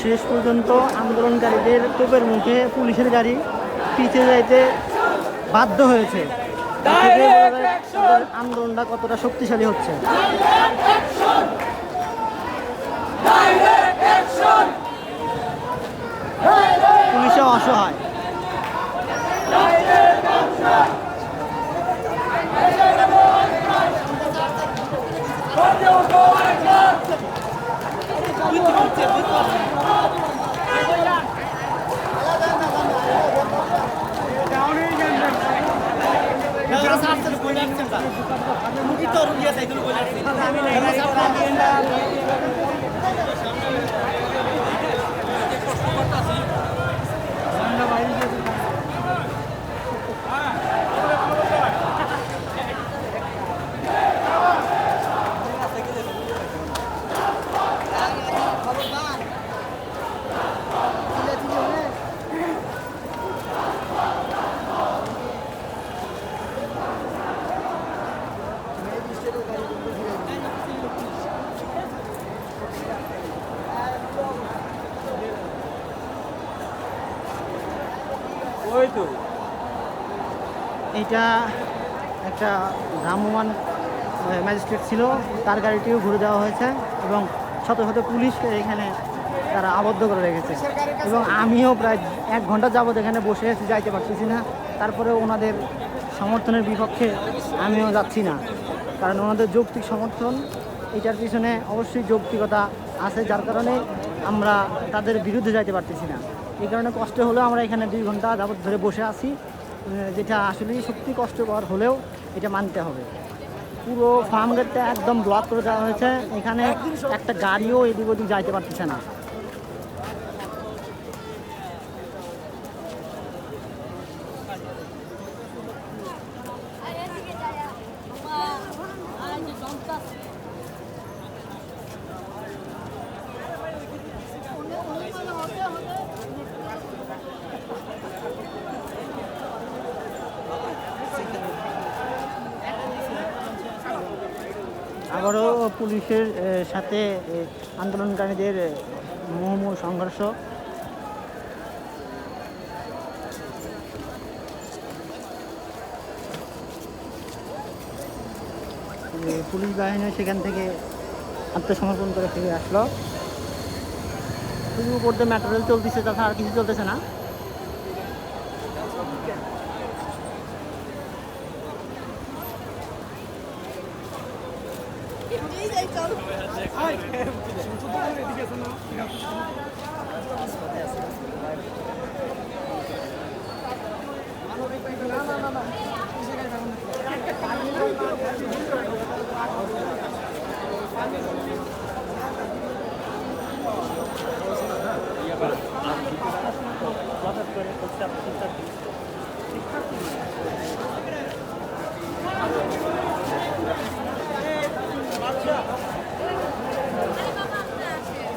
শেষ পর্যন্ত আন্দোলনকারীদের তোপের মুখে পুলিশের গাড়ি পিছিয়ে যাইতে বাধ্য হয়েছে। আন্দোলনটা কতটা শক্তিশালী হচ্ছে। পুলিশে অসহায়। এটা একটা ভ্রাম্যমাণ ম্যাজিস্ট্রেট ছিল, তার গাড়িটিও ঘুরে দেওয়া হয়েছে এবং শত শত পুলিশকে এখানে তারা আবদ্ধ করে রেখেছে এবং আমিও প্রায় 1 ঘন্টা যাবত এখানে বসে আছি, যাইতে পারতেছি না। তারপরে ওনাদের সমর্থনের বিপক্ষে আমিও যাচ্ছি না, কারণ ওনাদের যৌক্তিক সমর্থন, এটার পিছনে অবশ্যই যৌক্তিকতা আছে, যার কারণে আমরা তাদের বিরুদ্ধে যাইতে পারতেছি না। এই কারণে কষ্ট হলেও আমরা এখানে 2 ঘন্টা যাবত ধরে বসে আছি, যেটা আসলেই সত্যি কষ্টকর হলেও এটা মানতে হবে। পুরো ফার্ম গেটটা একদম ব্লক করে দেওয়া হয়েছে, এখানে একটা গাড়িও এদিক ওদিক যাইতে পারতেছে না। আবারও পুলিশের সাথে আন্দোলনকারীদের মুহুর্মুহু সংঘর্ষ। পুলিশ বাহিনী সেখান থেকে আত্মসমর্পণ করে ফিরে আসলো। শুধু উপর দিয়ে মেট্রো রেল চলতেছে, তাছাড়া আর কিছু চলতেছে না।